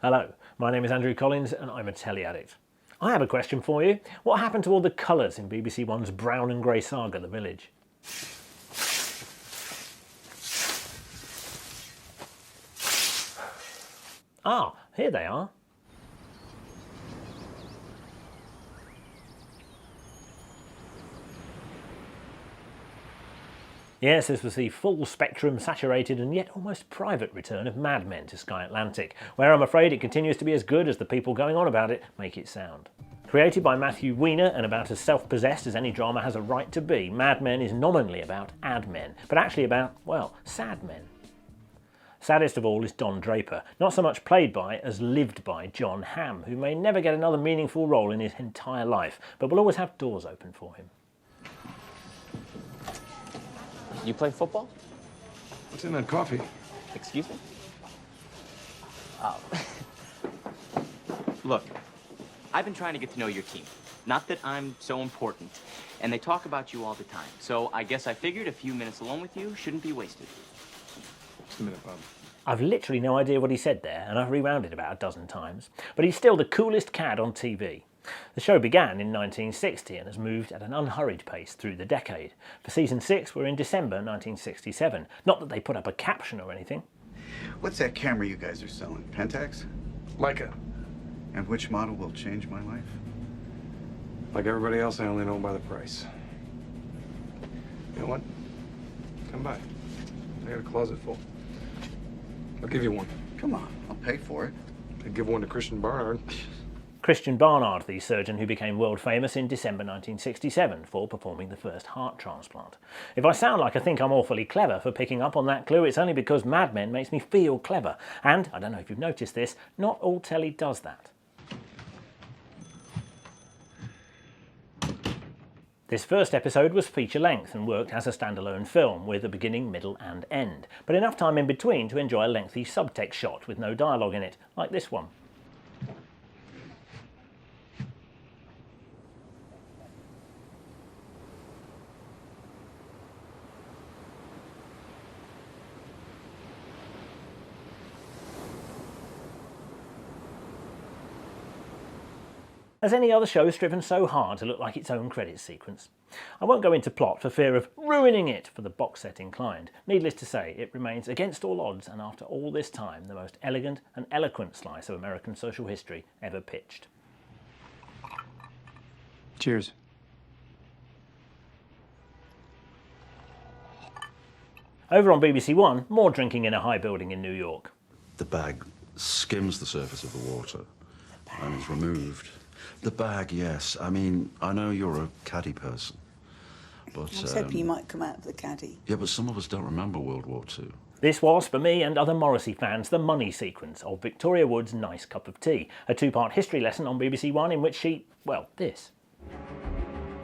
Hello, my name is Andrew Collins and I'm a telly addict. I have a question for you. What happened to all the colours in BBC One's brown and grey saga, The Village? Ah, here they are. Yes, this was the full spectrum, saturated and yet almost private return of Mad Men to Sky Atlantic, where I'm afraid it continues to be as good as the people going on about it make it sound. Created by Matthew Weiner and about as self-possessed as any drama has a right to be, Mad Men is nominally about ad men, but actually about, well, sad men. Saddest of all is Don Draper, not so much played by as lived by John Hamm, who may never get another meaningful role in his entire life, but will always have doors open for him. You play football? What's in that coffee? Excuse me? Oh. Look, I've been trying to get to know your team. Not that I'm so important. And they talk about you all the time. So I guess I figured a few minutes alone with you shouldn't be wasted. Just a minute, Bob. I've literally no idea what he said there, and I've rewound it about a dozen times. But he's still the coolest cad on TV. The show began in 1960 and has moved at an unhurried pace through the decade. For season 6, we're in December 1967. Not that they put up a caption or anything. What's that camera you guys are selling? Pentax? Leica. And which model will change my life? Like everybody else, I only know by the price. You know what? Come by. I got a closet full. I'll give you one. Come on, I'll pay for it. I'd give one to Christian Barnard. Christian Barnard, the surgeon who became world famous in December 1967 for performing the first heart transplant. If I sound like I think I'm awfully clever for picking up on that clue, it's only because Mad Men makes me feel clever. And, I don't know if you've noticed this, not all telly does that. This first episode was feature-length and worked as a standalone film with a beginning, middle and end, but enough time in between to enjoy a lengthy subtext shot with no dialogue in it, like this one. Has any other show striven so hard to look like its own credit sequence? I won't go into plot for fear of ruining it for the box set inclined. Needless to say, it remains against all odds and after all this time the most elegant and eloquent slice of American social history ever pitched. Cheers. Over on BBC One, more drinking in a high building in New York. The bag skims the surface of the water and is removed. The bag, yes. I mean, I know you're a caddy person, but... I was hoping you might come out of the caddy. Yeah, but some of us don't remember World War II. This was, for me and other Morrissey fans, the money sequence of Victoria Wood's Nice Cup of Tea, a two-part history lesson on BBC One in which she, well, this.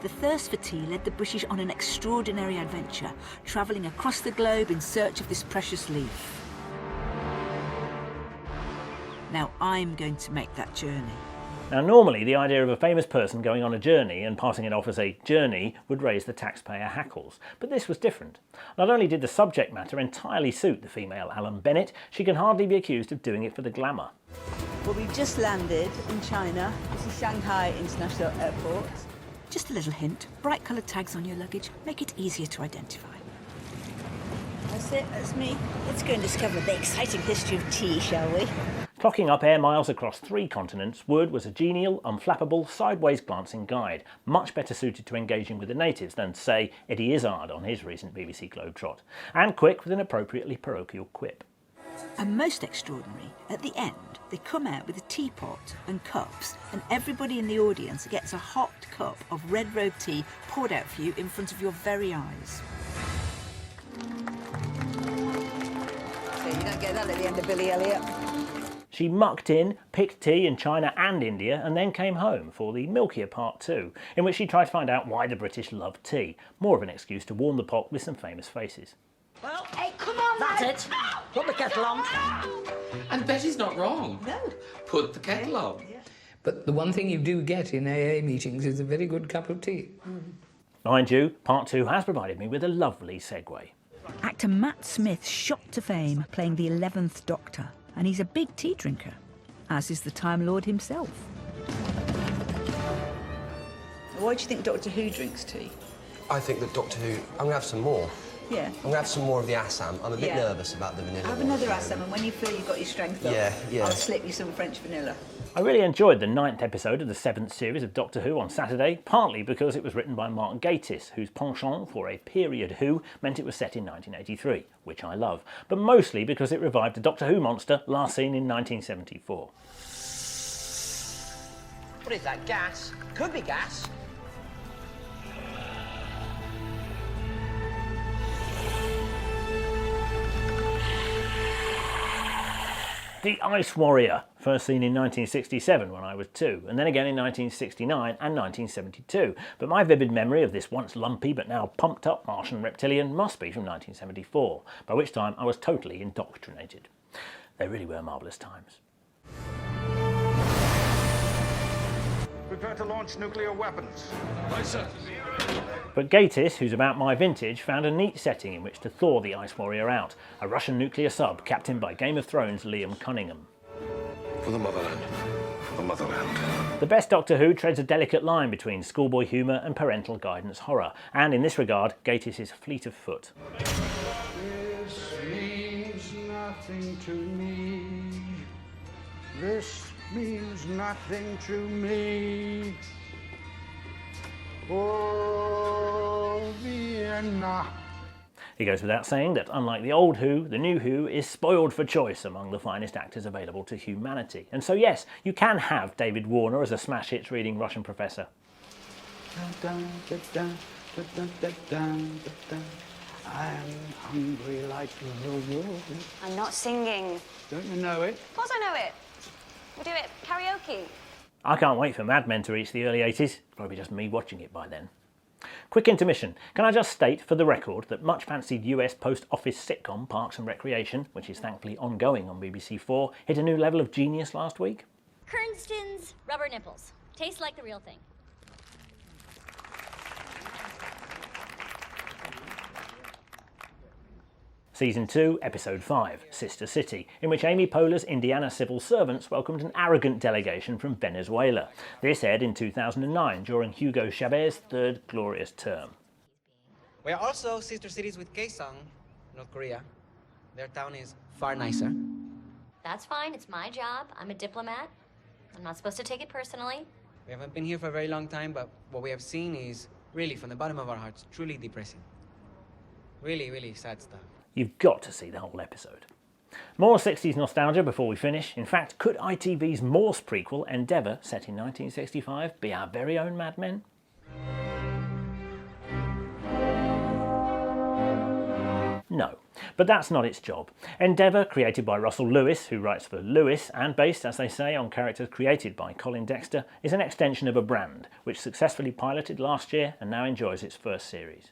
The thirst for tea led the British on an extraordinary adventure, travelling across the globe in search of this precious leaf. Now I'm going to make that journey. Now normally the idea of a famous person going on a journey and passing it off as a journey would raise the taxpayer hackles, but this was different. Not only did the subject matter entirely suit the female Alan Bennett, she can hardly be accused of doing it for the glamour. Well, we've just landed in China. This is Shanghai International Airport. Just a little hint, bright coloured tags on your luggage make it easier to identify. That's it, that's me. Let's go and discover the exciting history of tea, shall we? Clocking up air miles across 3 continents, Wood was a genial, unflappable, sideways-glancing guide, much better suited to engaging with the natives than, say, Eddie Izzard on his recent BBC Globetrot, and quick with an appropriately parochial quip. And most extraordinary, at the end, they come out with a teapot and cups, and everybody in the audience gets a hot cup of red robe tea poured out for you in front of your very eyes. So you don't get that at the end of Billy Elliot. She mucked in, picked tea in China and India, and then came home for the milkier part 2, in which she tried to find out why the British loved tea, more of an excuse to warm the pot with some famous faces. Well, hey, come on, that's it. Put the kettle on. And Betty's not wrong. No. Put the kettle on. Yeah. But the one thing you do get in AA meetings is a very good cup of tea. Mind you, part 2 has provided me with a lovely segue. Actor Matt Smith shot to fame playing the 11th Doctor, and he's a big tea drinker. as is the Time Lord himself. Why do you think Doctor Who drinks tea? I think that Doctor Who... I'm going to have some more. Yeah. I'm going to have some more of the Assam. I'm a bit nervous about the vanilla. Have another Assam, and when you feel you've got your strength up, I'll slip you some French vanilla. I really enjoyed the 9th episode of the 7th series of Doctor Who on Saturday, partly because it was written by Mark Gatiss, whose penchant for a period Who meant it was set in 1983, which I love, but mostly because it revived a Doctor Who monster last seen in 1974. What is that, gas? Could be gas. The Ice Warrior, first seen in 1967 when I was 2, and then again in 1969 and 1972. But my vivid memory of this once lumpy but now pumped up Martian reptilian must be from 1974, by which time I was totally indoctrinated. They really were marvellous times. Prepare to launch nuclear weapons. Aye, sir. But Gatiss, who's about my vintage, found a neat setting in which to thaw the Ice Warrior out, a Russian nuclear sub captained by Game of Thrones' Liam Cunningham. For the motherland. For the motherland. The best Doctor Who treads a delicate line between schoolboy humour and parental guidance horror, and in this regard, Gatiss is fleet of foot. This means nothing to me. This means nothing to me. Oh, Vienna. It goes without saying that, unlike the old Who, the new Who is spoiled for choice among the finest actors available to humanity. And so yes, you can have David Warner as a smash hits reading Russian professor. I'm hungry like the world. I'm not singing. Don't you know it? Of course I know it. We'll do it karaoke. I can't wait for Mad Men to reach the early 80s. Probably just me watching it by then. Quick intermission. Can I just state for the record that much fancied US post-office sitcom Parks and Recreation, which is thankfully ongoing on BBC4, hit a new level of genius last week? Kernston's rubber nipples. Tastes like the real thing. Season 2, Episode 5, Sister City, in which Amy Poehler's Indiana civil servants welcomed an arrogant delegation from Venezuela. This aired in 2009 during Hugo Chavez's third glorious term. We are also sister cities with Kaesong, North Korea. Their town is far nicer. That's fine, it's my job. I'm a diplomat. I'm not supposed to take it personally. We haven't been here for a very long time, but what we have seen is really, from the bottom of our hearts, truly depressing. Really, really sad stuff. You've got to see the whole episode. More 60s nostalgia before we finish. In fact, could ITV's Morse prequel, Endeavour, set in 1965, be our very own Mad Men? No, but that's not its job. Endeavour, created by Russell Lewis, who writes for Lewis, and based, as they say, on characters created by Colin Dexter, is an extension of a brand, which successfully piloted last year and now enjoys its first series.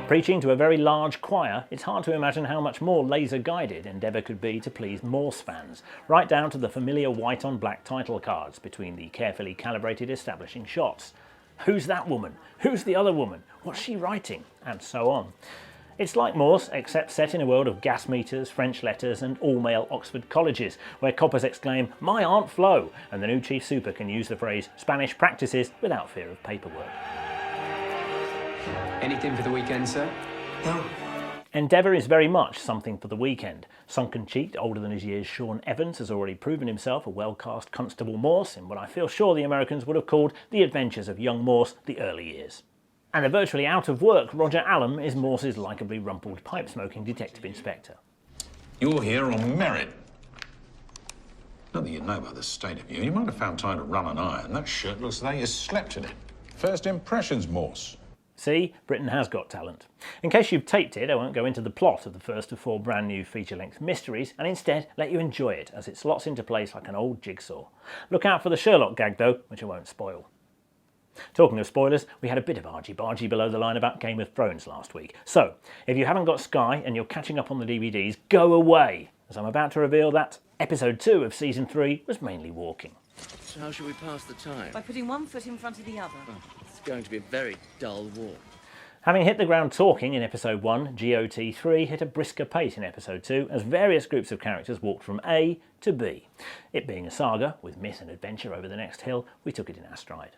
Preaching to a very large choir, it's hard to imagine how much more laser-guided Endeavour could be to please Morse fans, right down to the familiar white-on-black title cards between the carefully calibrated establishing shots. Who's that woman? Who's the other woman? What's she writing? And so on. It's like Morse, except set in a world of gas meters, French letters and all-male Oxford colleges, where coppers exclaim, "My Aunt Flo!" and the new chief super can use the phrase Spanish practices without fear of paperwork. Anything for the weekend, sir? No. Endeavour is very much something for the weekend. Sunken-cheeked, older than his years, Sean Evans has already proven himself a well-cast Constable Morse in what I feel sure the Americans would have called the adventures of young Morse, the early years. And the virtually out-of-work Roger Allam is Morse's likeably rumpled pipe-smoking detective inspector. You're here on merit. Not that you know about the state of you. You might have found time to run an iron. That shirt looks like you slept in it. First impressions, Morse. See, Britain has got talent. In case you've taped it, I won't go into the plot of the first of 4 brand new feature-length mysteries, and instead let you enjoy it as it slots into place like an old jigsaw. Look out for the Sherlock gag though, which I won't spoil. Talking of spoilers, we had a bit of argy-bargy below the line about Game of Thrones last week. So, if you haven't got Sky and you're catching up on the DVDs, go away, as I'm about to reveal that episode 2 of season 3 was mainly walking. So how should we pass the time? By putting one foot in front of the other. Oh, it's going to be a very dull walk. Having hit the ground talking in episode 1, GOT3 hit a brisker pace in episode 2 as various groups of characters walked from A to B. It being a saga, with myth and adventure over the next hill, we took it in our stride.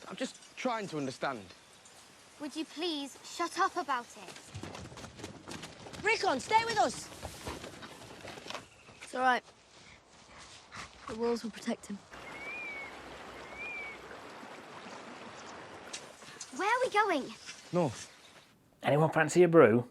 I'm just trying to understand. Would you please shut up about it? Rickon, stay with us. It's all right. The walls will protect him. Where are we going? North. Anyone fancy a brew?